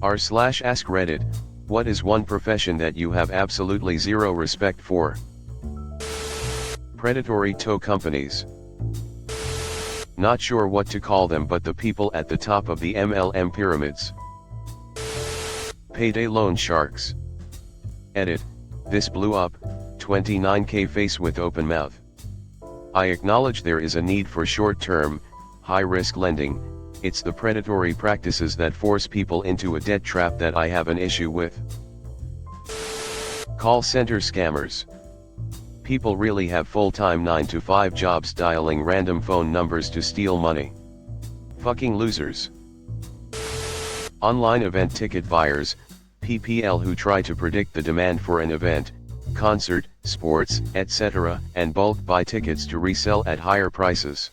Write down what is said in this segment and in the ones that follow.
r/AskReddit, what is one profession that you have absolutely zero respect for? Predatory tow companies. Not sure what to call them, but the people at the top of the MLM pyramids. Payday loan sharks. Edit, this blew up, 29K face with open mouth. I acknowledge there is a need for short-term, high-risk lending. It's the predatory practices that force people into a debt trap that I have an issue with. Call center scammers. People really have full-time 9-to-5 jobs dialing random phone numbers to steal money. Fucking losers. Online event ticket buyers, PPL, who try to predict the demand for an event, concert, sports, etc., and bulk buy tickets to resell at higher prices.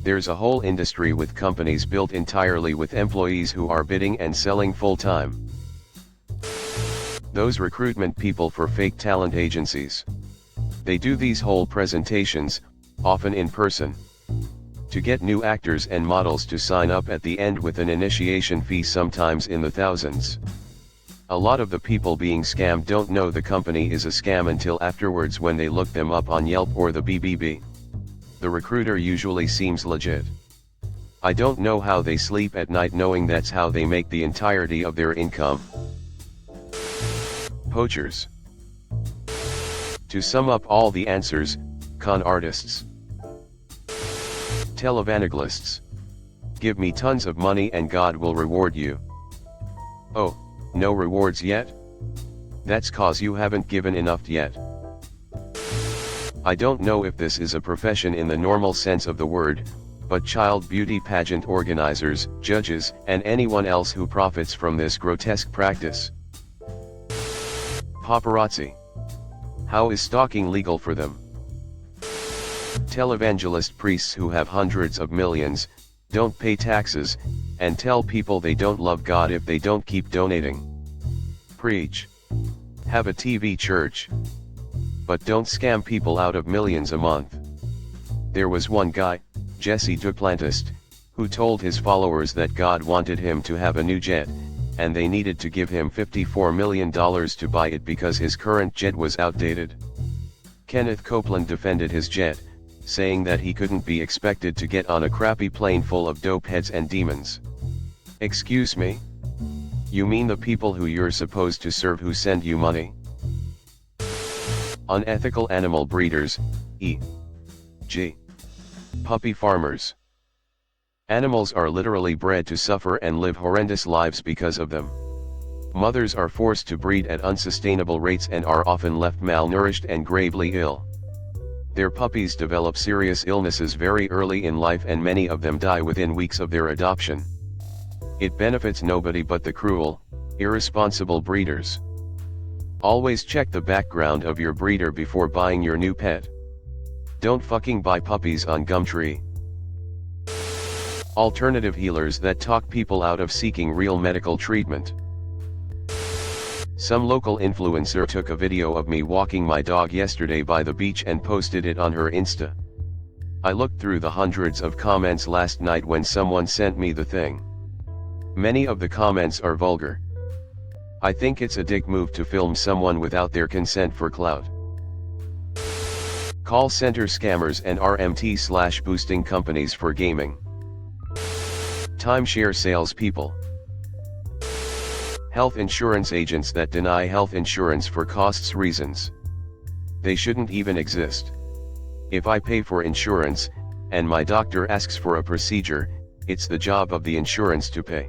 There's a whole industry with companies built entirely with employees who are bidding and selling full-time. Those recruitment people for fake talent agencies. They do these whole presentations, often in person, to get new actors and models to sign up at the end with an initiation fee sometimes in the thousands. A lot of the people being scammed don't know the company is a scam until afterwards when they look them up on Yelp or the BBB. The recruiter usually seems legit. I don't know how they sleep at night knowing that's how they make the entirety of their income. Poachers. To sum up all the answers, con artists. Televangelists. Give me tons of money and God will reward you. Oh, no rewards yet? That's cause you haven't given enough yet. I don't know if this is a profession in the normal sense of the word, but child beauty pageant organizers, judges, and anyone else who profits from this grotesque practice. Paparazzi. How is stalking legal for them? Televangelist priests who have hundreds of millions, don't pay taxes, and tell people they don't love God if they don't keep donating. Preach. Have a TV church. But don't scam people out of millions a month. There was one guy, Jesse Duplantis, who told his followers that God wanted him to have a new jet, and they needed to give him $54 million to buy it because his current jet was outdated. Kenneth Copeland defended his jet, saying that he couldn't be expected to get on a crappy plane full of dope heads and demons. Excuse me? You mean the people who you're supposed to serve who send you money? Unethical animal breeders, e.g. puppy farmers. Animals are literally bred to suffer and live horrendous lives because of them. Mothers are forced to breed at unsustainable rates and are often left malnourished and gravely ill. Their puppies develop serious illnesses very early in life and many of them die within weeks of their adoption. It benefits nobody but the cruel, irresponsible breeders. Always check the background of your breeder before buying your new pet. Don't fucking buy puppies on Gumtree. Alternative healers that talk people out of seeking real medical treatment. Some local influencer took a video of me walking my dog yesterday by the beach and posted it on her Insta. I looked through the hundreds of comments last night when someone sent me the thing. Many of the comments are vulgar. I think it's a dick move to film someone without their consent for clout. Call center scammers and RMT/boosting companies for gaming. Timeshare salespeople. Health insurance agents that deny health insurance for costs reasons. They shouldn't even exist. If I pay for insurance, and my doctor asks for a procedure, it's the job of the insurance to pay.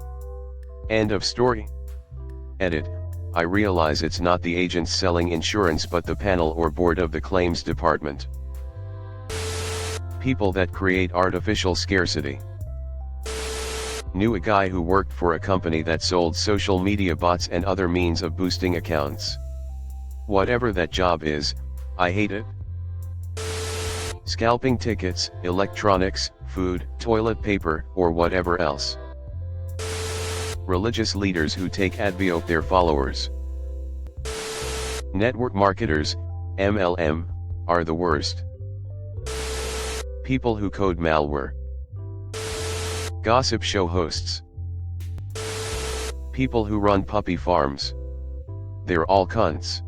End of story. Edit, I realize it's not the agents selling insurance but the panel or board of the claims department. People that create artificial scarcity. Knew a guy who worked for a company that sold social media bots and other means of boosting accounts. Whatever that job is, I hate it. Scalping tickets, electronics, food, toilet paper, or whatever else. Religious leaders who take advice of their followers. Network marketers, MLM, are the worst. People who code malware. Gossip show hosts. People who run puppy farms. They're all cunts.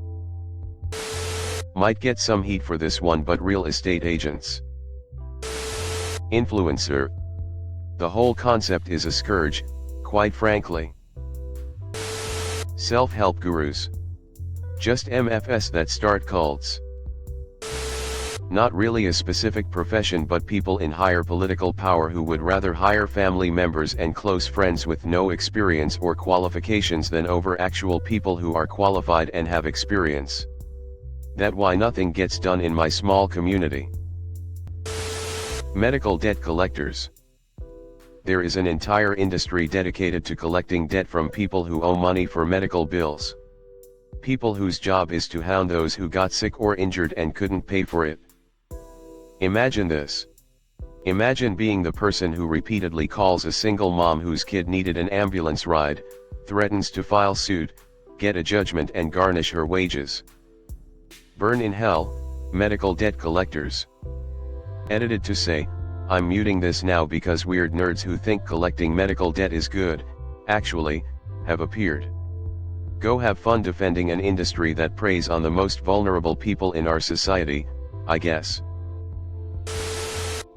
Might get some heat for this one, but real estate agents. Influencer. The whole concept is a scourge, quite frankly. Self-help gurus. Just MFs that start cults. Not really a specific profession, but people in higher political power who would rather hire family members and close friends with no experience or qualifications than over actual people who are qualified and have experience. That's why nothing gets done in my small community. Medical debt collectors. There is an entire industry dedicated to collecting debt from people who owe money for medical bills. People whose job is to hound those who got sick or injured and couldn't pay for it. Imagine this. Imagine being the person who repeatedly calls a single mom whose kid needed an ambulance ride, threatens to file suit, get a judgment and garnish her wages. Burn in hell, medical debt collectors. Edited to say, I'm muting this now because weird nerds who think collecting medical debt is good, actually, have appeared. Go have fun defending an industry that preys on the most vulnerable people in our society, I guess.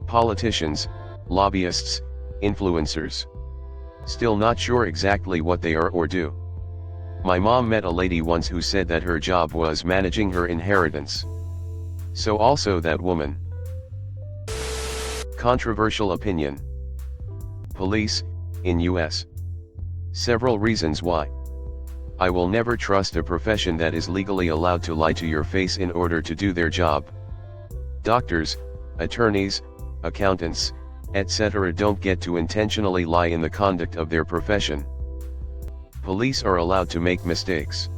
Politicians, lobbyists, influencers. Still not sure exactly what they are or do. My mom met a lady once who said that her job was managing her inheritance. So also that woman. Controversial opinion. Police, in US. Several reasons why. I will never trust a profession that is legally allowed to lie to your face in order to do their job. Doctors, attorneys, accountants, etc. don't get to intentionally lie in the conduct of their profession. Police are allowed to make mistakes.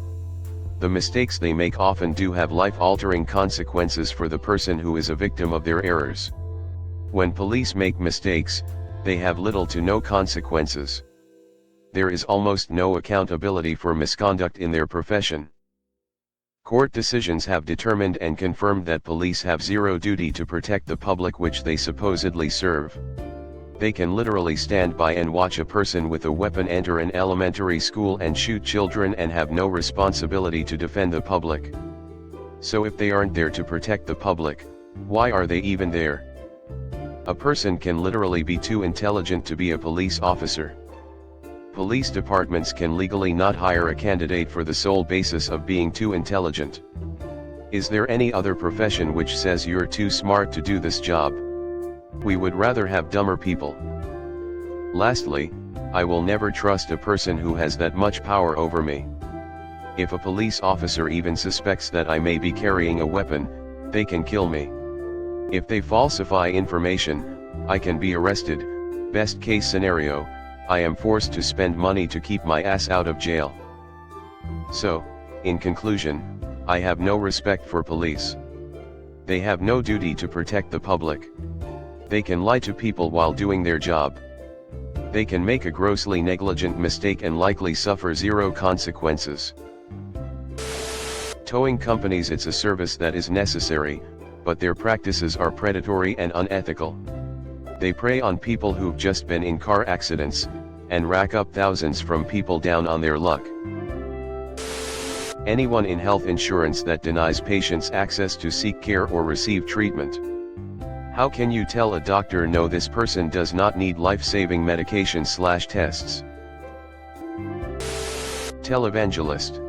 The mistakes they make often do have life-altering consequences for the person who is a victim of their errors. When police make mistakes, they have little to no consequences. There is almost no accountability for misconduct in their profession. Court decisions have determined and confirmed that police have zero duty to protect the public which they supposedly serve. They can literally stand by and watch a person with a weapon enter an elementary school and shoot children and have no responsibility to defend the public. So if they aren't there to protect the public, why are they even there? A person can literally be too intelligent to be a police officer. Police departments can legally not hire a candidate for the sole basis of being too intelligent. Is there any other profession which says you're too smart to do this job? We would rather have dumber people. Lastly, I will never trust a person who has that much power over me. If a police officer even suspects that I may be carrying a weapon, they can kill me. If they falsify information, I can be arrested. Best case scenario, I am forced to spend money to keep my ass out of jail. So, in conclusion, I have no respect for police. They have no duty to protect the public. They can lie to people while doing their job. They can make a grossly negligent mistake and likely suffer zero consequences. Towing companies, it's a service that is necessary, but their practices are predatory and unethical. They prey on people who've just been in car accidents, and rack up thousands from people down on their luck. Anyone in health insurance that denies patients access to seek care or receive treatment. How can you tell a doctor no, this person does not need life-saving medication/tests? Televangelist.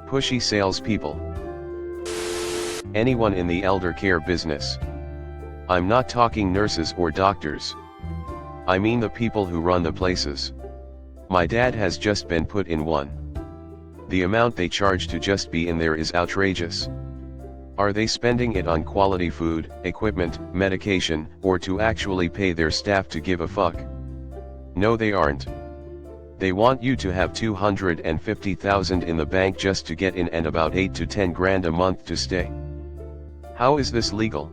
Pushy salespeople. Anyone in the elder care business. I'm not talking nurses or doctors. I mean the people who run the places. My dad has just been put in one. The amount they charge to just be in there is outrageous. Are they spending it on quality food, equipment, medication, or to actually pay their staff to give a fuck? No, they aren't. They want you to have $250,000 in the bank just to get in and about 8 to 10 grand a month to stay. How is this legal?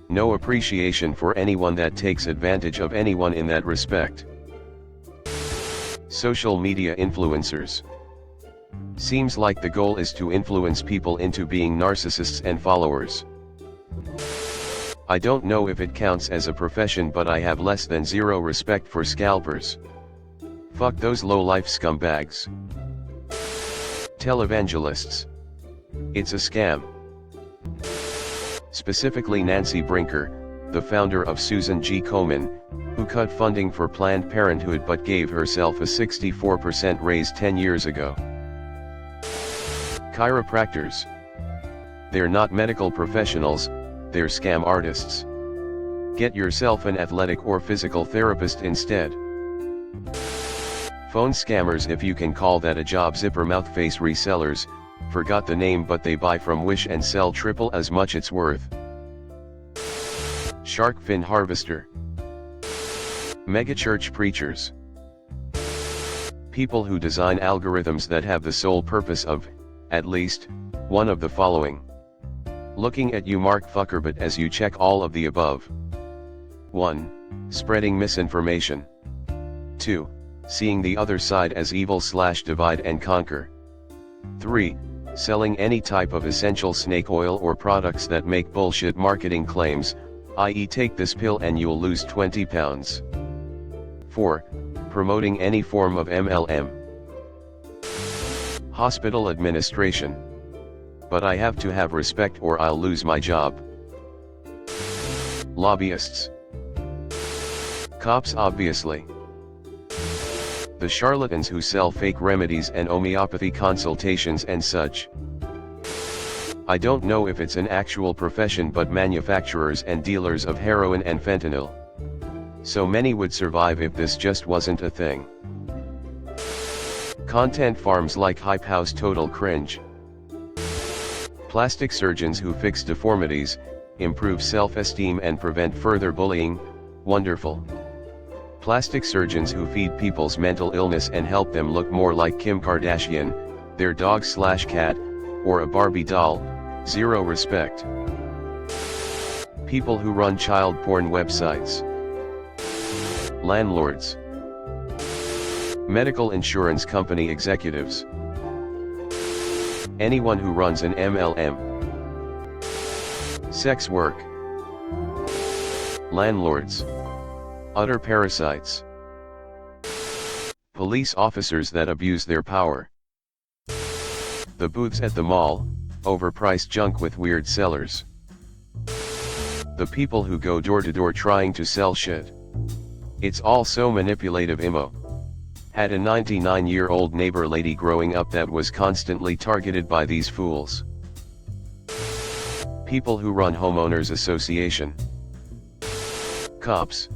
No appreciation for anyone that takes advantage of anyone in that respect. Social media influencers. Seems like the goal is to influence people into being narcissists and followers. I don't know if it counts as a profession, but I have less than zero respect for scalpers. Fuck those low-life scumbags. Televangelists. It's a scam. Specifically Nancy Brinker, the founder of Susan G. Komen, who cut funding for Planned Parenthood but gave herself a 64% raise 10 years ago. Chiropractors. They're not medical professionals, they're scam artists. Get yourself an athletic or physical therapist instead. Phone scammers, if you can call that a job. Zipper mouthface resellers, forgot the name but they buy from Wish and sell triple as much it's worth. Shark fin harvester. Megachurch preachers. People who design algorithms that have the sole purpose of, at least, one of the following. Looking at you Mark Zuckerberg as you check all of the above. 1. Spreading misinformation. 2. Seeing the other side as evil/divide and conquer. 3. Selling any type of essential snake oil or products that make bullshit marketing claims, i.e. take this pill and you'll lose 20 pounds. 4. Promoting any form of MLM. Hospital administration. But I have to have respect or I'll lose my job. Lobbyists. Cops, obviously. The charlatans who sell fake remedies and homeopathy consultations and such. I don't know if it's an actual profession, but manufacturers and dealers of heroin and fentanyl. So many would survive if this just wasn't a thing. Content farms like Hype House, total cringe. Plastic surgeons who fix deformities, improve self-esteem and prevent further bullying, wonderful. Plastic surgeons who feed people's mental illness and help them look more like Kim Kardashian, their dog/cat, or a Barbie doll, zero respect. People who run child porn websites. Landlords. Medical insurance company executives. Anyone who runs an MLM. Sex work. Landlords. Utter parasites. Police officers that abuse their power. The booths at the mall, overpriced junk with weird sellers. The people who go door to door trying to sell shit. It's all so manipulative. Imo. Had a 99-year-old neighbor lady growing up that was constantly targeted by these fools. People who run homeowners association. Cops.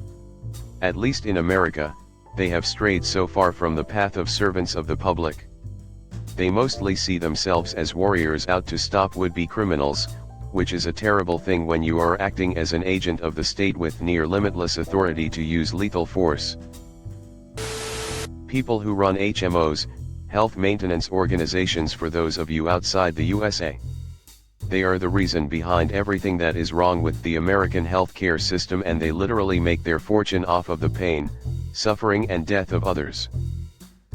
At least in America, they have strayed so far from the path of servants of the public. They mostly see themselves as warriors out to stop would-be criminals, which is a terrible thing when you are acting as an agent of the state with near limitless authority to use lethal force. People who run HMOs, health maintenance organizations, for those of you outside the USA. They are the reason behind everything that is wrong with the American healthcare system, and they literally make their fortune off of the pain, suffering and death of others.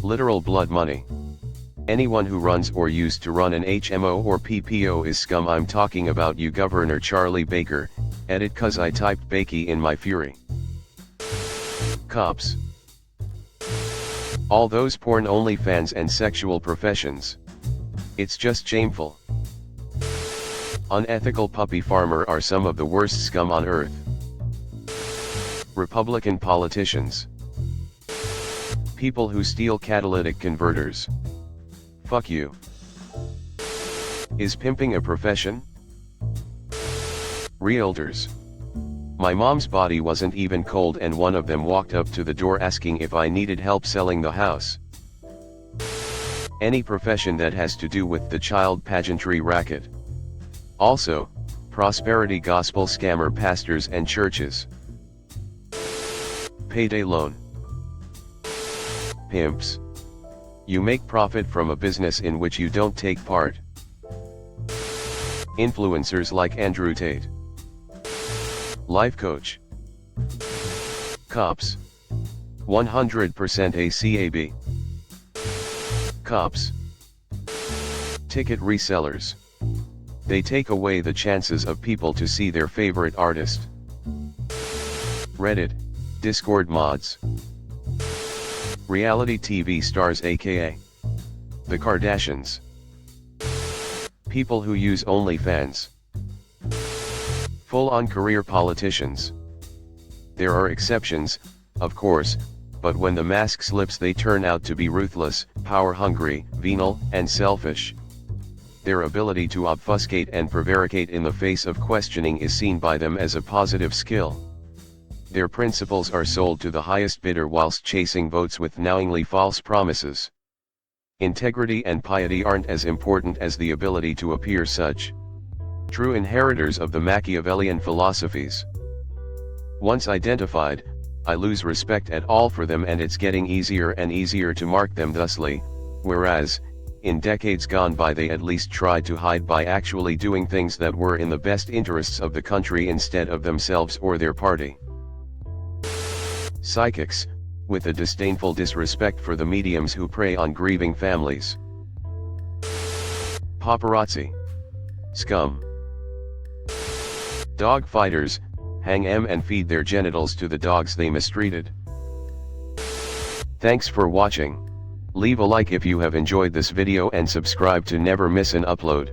Literal blood money. Anyone who runs or used to run an HMO or PPO is scum. I'm talking about you, Governor Charlie Baker. Edit 'cause I typed Bakey in my fury. Cops. All those porn, OnlyFans and sexual professions. It's just shameful. Unethical puppy farmer are some of the worst scum on earth. Republican politicians. People who steal catalytic converters. Fuck you. Is pimping a profession? Realtors. My mom's body wasn't even cold and one of them walked up to the door asking if I needed help selling the house. Any profession that has to do with the child pageantry racket. Also, prosperity gospel scammer pastors and churches. Payday loan. Pimps. You make profit from a business in which you don't take part. Influencers like Andrew Tate. Life coach. Cops. 100% ACAB. Cops. Ticket resellers. They take away the chances of people to see their favorite artist. Reddit, Discord mods. Reality TV stars aka the Kardashians. People who use OnlyFans. Full-on career politicians. There are exceptions, of course, but when the mask slips they turn out to be ruthless, power-hungry, venal, and selfish. Their ability to obfuscate and prevaricate in the face of questioning is seen by them as a positive skill. Their principles are sold to the highest bidder whilst chasing votes with knowingly false promises. Integrity and piety aren't as important as the ability to appear such. True inheritors of the Machiavellian philosophies. Once identified, I lose respect at all for them, and it's getting easier and easier to mark them thusly, whereas, in decades gone by they at least tried to hide by actually doing things that were in the best interests of the country instead of themselves or their party. Psychics, with a disdainful disrespect for the mediums who prey on grieving families. Paparazzi. Scum. Dog fighters, hang 'em and feed their genitals to the dogs they mistreated. Thanks for watching. Leave a like if you have enjoyed this video and subscribe to never miss an upload.